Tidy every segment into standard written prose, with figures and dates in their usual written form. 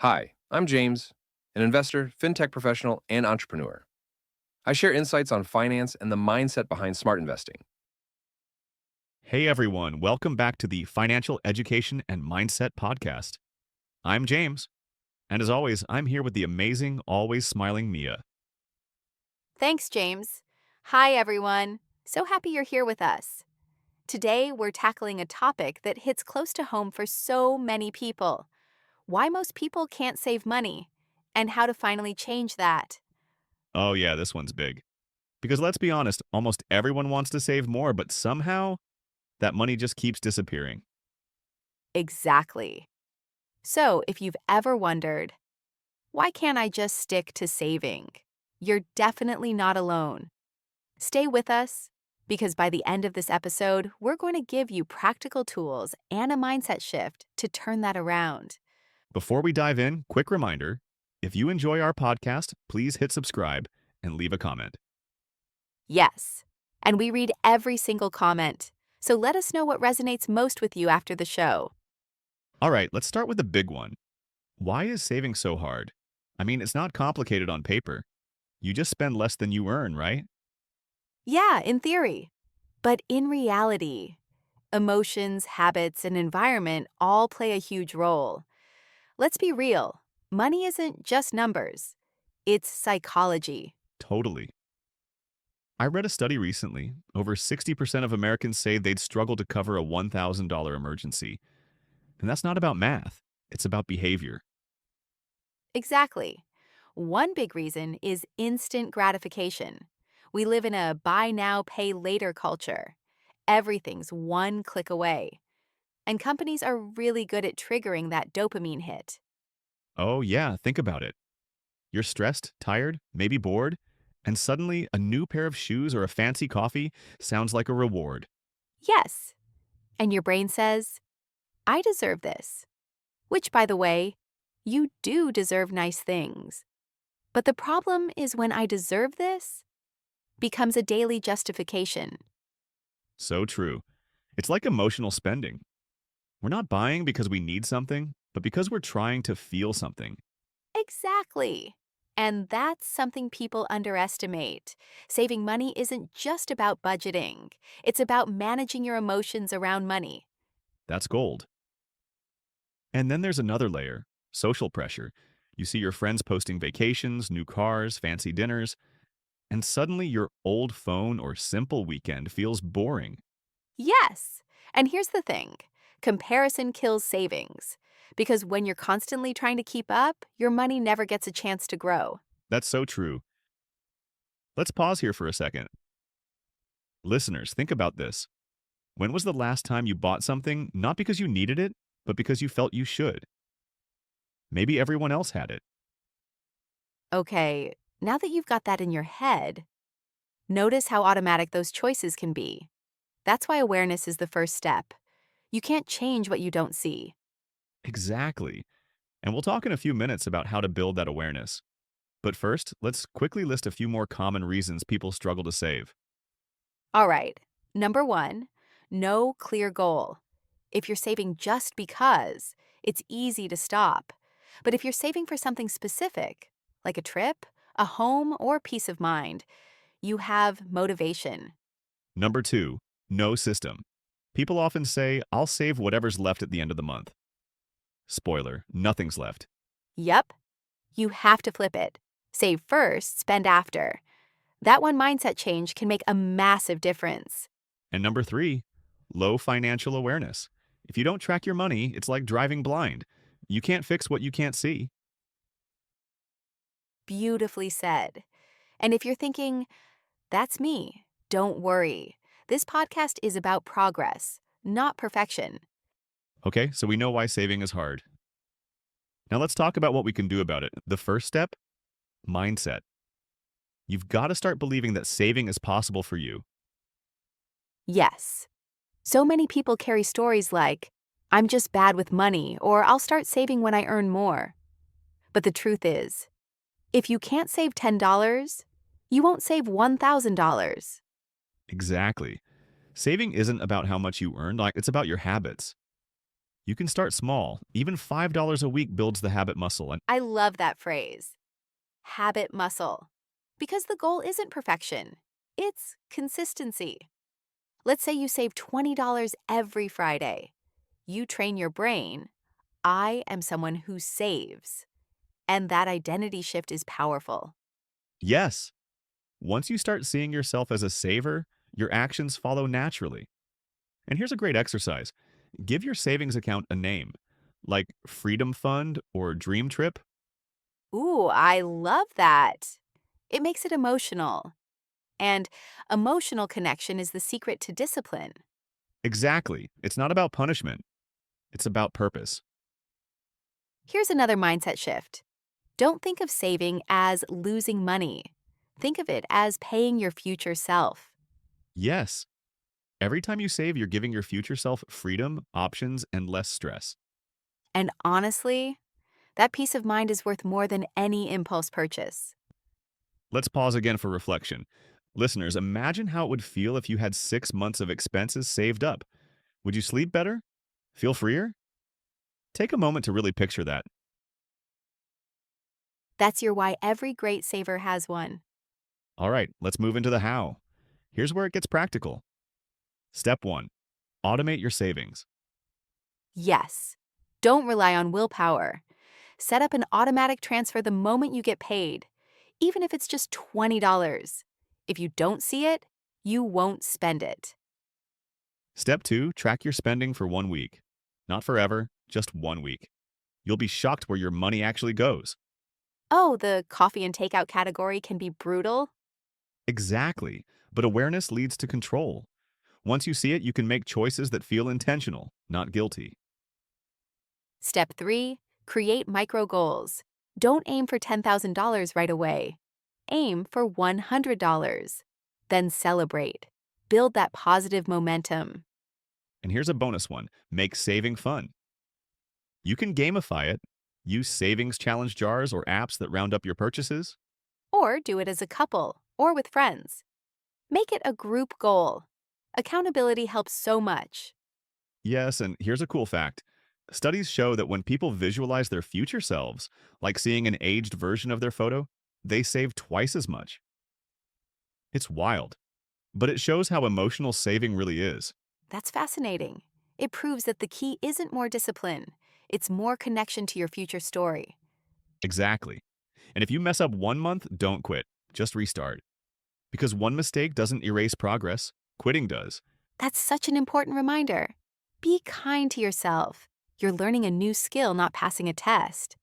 Hi, I'm James, an investor, fintech professional, and entrepreneur. I share insights on finance and the mindset behind smart investing. Hey everyone, welcome back to the Financial Education and Mindset Podcast. I'm James, and as always, I'm here with the amazing, always smiling Mia. Thanks, James. Hi, everyone. So happy you're here with us. Today, we're tackling a topic that hits close to home for so many people: why most people can't save money, and how to finally change that. Oh yeah, this one's big. Because let's be honest, almost everyone wants to save more, but somehow that money just keeps disappearing. Exactly. So, if you've ever wondered, why can't I just stick to saving? You're definitely not alone. Stay with us, because by the end of this episode, we're going to give you practical tools and a mindset shift to turn that around. Before we dive in, quick reminder, if you enjoy our podcast, please hit subscribe and leave a comment. Yes, and we read every single comment. So let us know what resonates most with you after the show. All right, let's start with the big one. Why is saving so hard? I mean, it's not complicated on paper. You just spend less than you earn, right? Yeah, in theory. But in reality, emotions, habits, and environment all play a huge role. Let's be real. Money isn't just numbers. It's psychology. Totally. I read a study recently. Over 60% of Americans say they'd struggle to cover a $1,000 emergency. And that's not about math, it's about behavior. Exactly. One big reason is instant gratification. We live in a buy now, pay later culture. Everything's one click away. And companies are really good at triggering that dopamine hit. Oh, yeah, think about it. You're stressed, tired, maybe bored, and suddenly a new pair of shoes or a fancy coffee sounds like a reward. Yes. And your brain says, I deserve this. Which, by the way, you do deserve nice things. But the problem is when I deserve this becomes a daily justification. So true. It's like emotional spending. We're not buying because we need something, but because we're trying to feel something. Exactly. And that's something people underestimate. Saving money isn't just about budgeting, it's about managing your emotions around money. That's gold. And then there's another layer, social pressure. You see your friends posting vacations, new cars, fancy dinners, and suddenly your old phone or simple weekend feels boring. Yes. And here's the thing: comparison kills savings. Because when you're constantly trying to keep up, your money never gets a chance to grow. That's so true. Let's pause here for a second. Listeners, think about this. When was the last time you bought something not because you needed it, but because you felt you should? Maybe everyone else had it. Okay, now that you've got that in your head, notice how automatic those choices can be. That's why awareness is the first step. You can't change what you don't see. Exactly. And we'll talk in a few minutes about how to build that awareness. But first, let's quickly list a few more common reasons people struggle to save. All right, number one, no clear goal. If you're saving just because, it's easy to stop. But if you're saving for something specific, like a trip, a home, or peace of mind, you have motivation. Number two, no system. People often say, I'll save whatever's left at the end of the month. Spoiler, nothing's left. Yep, you have to flip it. Save first, spend after. That one mindset change can make a massive difference. And number three, low financial awareness. If you don't track your money, it's like driving blind. You can't fix what you can't see. Beautifully said. And if you're thinking, that's me, don't worry. This podcast is about progress, not perfection. Okay, so we know why saving is hard. Now let's talk about what we can do about it. The first step, mindset. You've got to start believing that saving is possible for you. Yes. So many people carry stories like, I'm just bad with money, or I'll start saving when I earn more. But the truth is, if you can't save $10, you won't save $1,000. Exactly. Saving isn't about how much you earn, like it's about your habits. You can start small. Even $5 a week builds the habit muscle. And I love that phrase, habit muscle, because the goal isn't perfection, it's consistency. Let's say you save $20 every Friday. You train your brain, I am someone who saves. And that identity shift is powerful. yes, once you start seeing yourself as a saver, your actions follow naturally. And here's a great exercise. Give your savings account a name, like Freedom Fund or Dream Trip. Ooh, I love that. It makes it emotional. And emotional connection is the secret to discipline. Exactly. It's not about punishment, it's about purpose. Here's another mindset shift. Don't think of saving as losing money. Think of it as paying your future self. Yes, every time you save, you're giving your future self freedom, options, and less stress. And honestly, that peace of mind is worth more than any impulse purchase. Let's pause again for reflection. Listeners, imagine how it would feel if you had 6 months of expenses saved up. Would you sleep better? Feel freer? Take a moment to really picture that. That's your why every great saver has one. All right, let's move into the how. Here's where it gets practical. Step 1. Automate your savings. Yes. Don't rely on willpower. Set up an automatic transfer the moment you get paid, even if it's just $20. If you don't see it, you won't spend it. Step 2. Track your spending for 1 week. Not forever, just 1 week. You'll be shocked where your money actually goes. Oh, the coffee and takeout category can be brutal. Exactly. But awareness leads to control. Once you see it, you can make choices that feel intentional, not guilty. Step 3, create micro goals. Don't aim for $10,000 right away. Aim for $100. Then celebrate. Build that positive momentum. And here's a bonus one. Make saving fun. You can gamify it. Use savings challenge jars or apps that round up your purchases. Or do it as a couple or with friends. Make it a group goal. Accountability helps so much. Yes, and here's a cool fact. Studies show that when people visualize their future selves, like seeing an aged version of their photo, they save twice as much. It's wild, but it shows how emotional saving really is. That's fascinating. It proves that the key isn't more discipline, it's more connection to your future story. Exactly. And if you mess up 1 month, don't quit. Just restart. Because one mistake doesn't erase progress, quitting does. That's such an important reminder. Be kind to yourself. You're learning a new skill, not passing a test.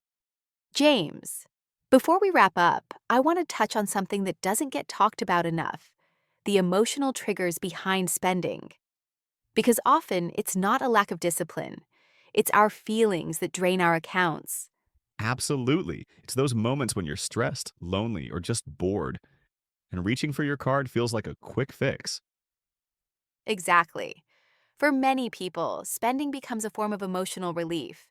James, before we wrap up, I want to touch on something that doesn't get talked about enough, the emotional triggers behind spending. Because often it's not a lack of discipline, it's our feelings that drain our accounts. Absolutely. It's those moments when you're stressed, lonely, or just bored, and reaching for your card feels like a quick fix. Exactly. For many people, spending becomes a form of emotional relief.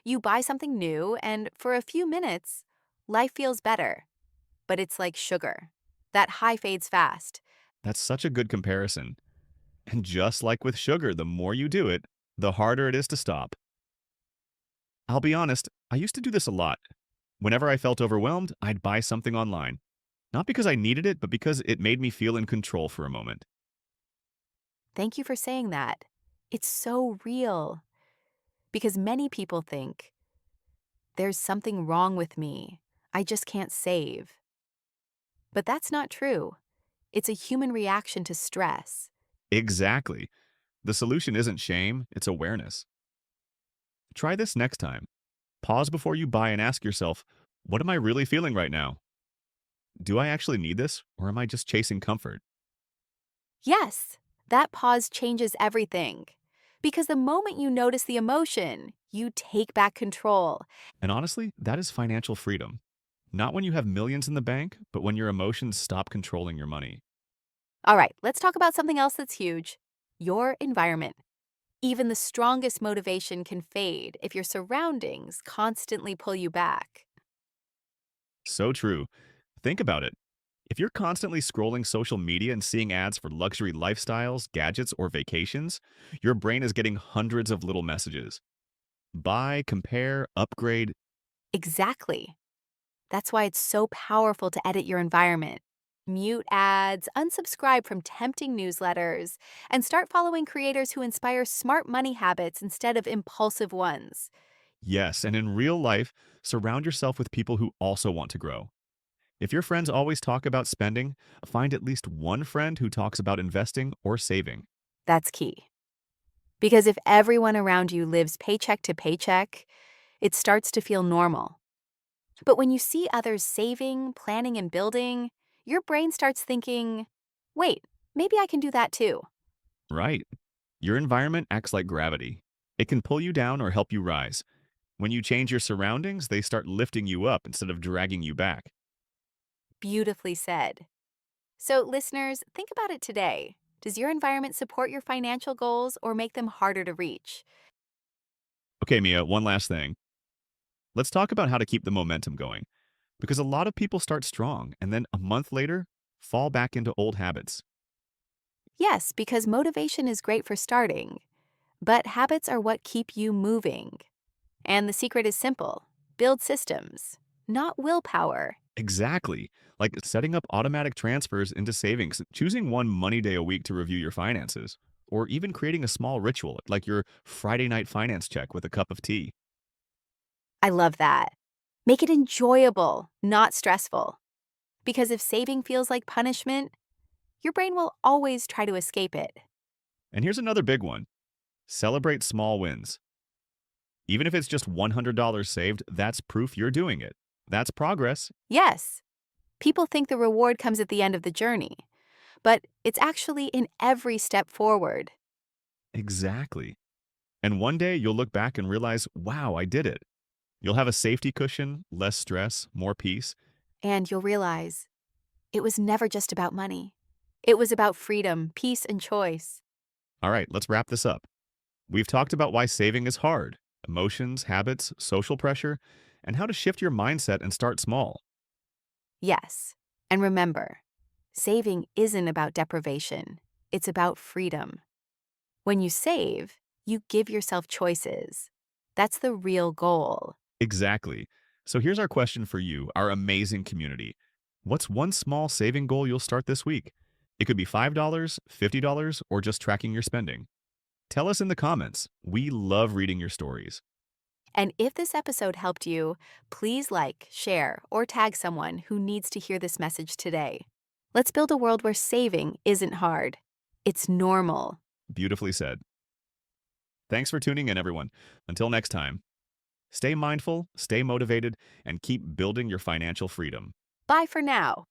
You buy something new, and for a few minutes, life feels better. But it's like sugar. That high fades fast. That's such a good comparison. And just like with sugar, the more you do it, the harder it is to stop. I'll be honest, I used to do this a lot. Whenever I felt overwhelmed, I'd buy something online. Not because I needed it, but because it made me feel in control for a moment. Thank you for saying that. It's so real. Because many people think, there's something wrong with me. I just can't save. But that's not true. It's a human reaction to stress. Exactly. The solution isn't shame, it's awareness. Try this next time. Pause before you buy and ask yourself, what am I really feeling right now? Do I actually need this, or am I just chasing comfort? Yes, that pause changes everything. Because the moment you notice the emotion, you take back control. And honestly, that is financial freedom. Not when you have millions in the bank, but when your emotions stop controlling your money. All right, let's talk about something else that's huge, your environment. Even the strongest motivation can fade if your surroundings constantly pull you back. So true. Think about it. If you're constantly scrolling social media and seeing ads for luxury lifestyles, gadgets, or vacations, your brain is getting hundreds of little messages. Buy, compare, upgrade. Exactly. That's why it's so powerful to edit your environment. Mute ads, unsubscribe from tempting newsletters, and start following creators who inspire smart money habits instead of impulsive ones. Yes, and in real life, surround yourself with people who also want to grow. If your friends always talk about spending, find at least one friend who talks about investing or saving. That's key. Because if everyone around you lives paycheck to paycheck, it starts to feel normal. But when you see others saving, planning, and building, your brain starts thinking, wait, maybe I can do that too. Right. Your environment acts like gravity. It can pull you down or help you rise. When you change your surroundings, they start lifting you up instead of dragging you back. Beautifully said. So, listeners, think about it today. Does your environment support your financial goals or make them harder to reach? Okay, Mia, one last thing. Let's talk about how to keep the momentum going. Because a lot of people start strong and then a month later fall back into old habits. Yes, because motivation is great for starting, but habits are what keep you moving. And the secret is simple: build systems, not willpower. Exactly. Like setting up automatic transfers into savings, choosing one money day a week to review your finances, or even creating a small ritual like your Friday night finance check with a cup of tea. I love that. Make it enjoyable, not stressful. Because if saving feels like punishment, your brain will always try to escape it. And here's another big one: celebrate small wins. Even if it's just $100 saved, that's proof you're doing it. That's progress. Yes, people think the reward comes at the end of the journey, but it's actually in every step forward. Exactly. And one day you'll look back and realize, wow, I did it. You'll have a safety cushion, less stress, more peace. And you'll realize it was never just about money. It was about freedom, peace, and choice. All right, let's wrap this up. We've talked about why saving is hard, emotions, habits, social pressure, and how to shift your mindset and start small. Yes. And remember, saving isn't about deprivation, it's about freedom. When you save, you give yourself choices. That's the real goal. Exactly. So here's our question for you, our amazing community. What's one small saving goal you'll start this week? It could be $5, $50, or just tracking your spending. Tell us in the comments. We love reading your stories. And if this episode helped you, please like, share, or tag someone who needs to hear this message today. Let's build a world where saving isn't hard. It's normal. Beautifully said. Thanks for tuning in, everyone. Until next time, stay mindful, stay motivated, and keep building your financial freedom. Bye for now.